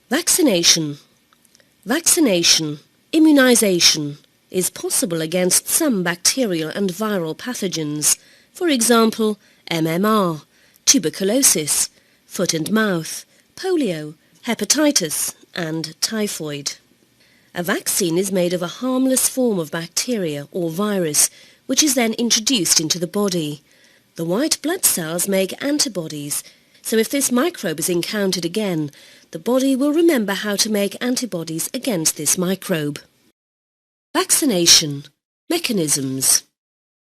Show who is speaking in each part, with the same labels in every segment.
Speaker 1: Vaccination. Vaccination, immunization, is possible against some bacterial and viral pathogens, for example, MMR, tuberculosis, foot and mouth, polio, hepatitis and typhoid. A vaccine is made of a harmless form of bacteria or virus, which is then introduced into the body. The white blood cells make antibodies, so if this microbe is encountered again, the body will remember how to make antibodies against this microbe. Vaccination. Mechanisms.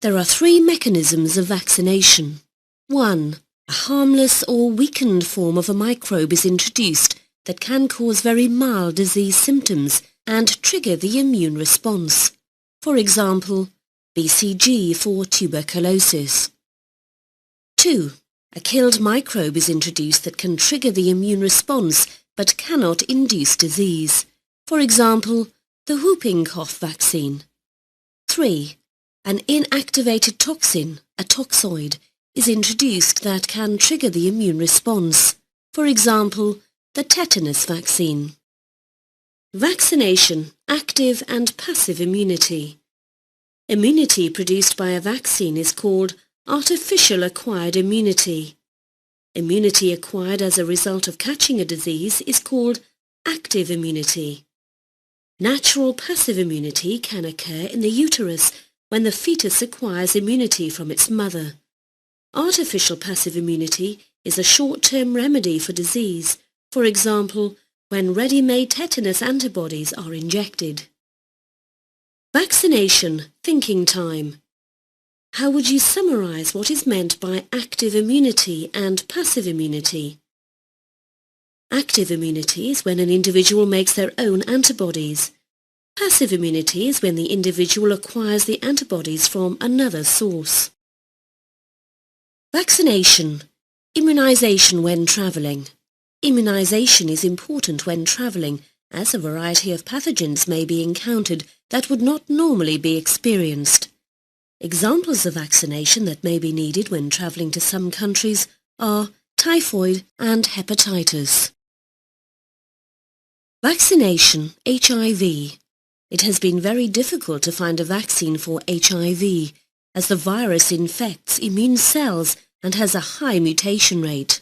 Speaker 1: There are 3 mechanisms of vaccination. 1. A harmless or weakened form of a microbe is introduced that can cause very mild disease symptoms and trigger the immune response. For example, BCG for tuberculosis. 2. A killed microbe is introduced that can trigger the immune response but cannot induce disease. For example, the whooping cough vaccine. 3. An inactivated toxin, a toxoid, is introduced that can trigger the immune response. For example, the tetanus vaccine. Vaccination, active and passive immunity. Immunity produced by a vaccine is called artificial acquired immunity. Immunity acquired as a result of catching a disease is called active immunity. Natural passive immunity can occur in the uterus when the fetus acquires immunity from its mother. Artificial passive immunity is a short-term remedy for disease, for example, when ready-made tetanus antibodies are injected. Vaccination, thinking time. How would you summarize what is meant by active immunity and passive immunity? Active immunity is when an individual makes their own antibodies. Passive immunity is when the individual acquires the antibodies from another source. Vaccination. Immunization when traveling. Immunization is important when traveling, as a variety of pathogens may be encountered that would not normally be experienced. Examples of vaccination that may be needed when traveling to some countries are typhoid and hepatitis. Vaccination, HIV. It has been very difficult to find a vaccine for HIV, as the virus infects immune cells and has a high mutation rate.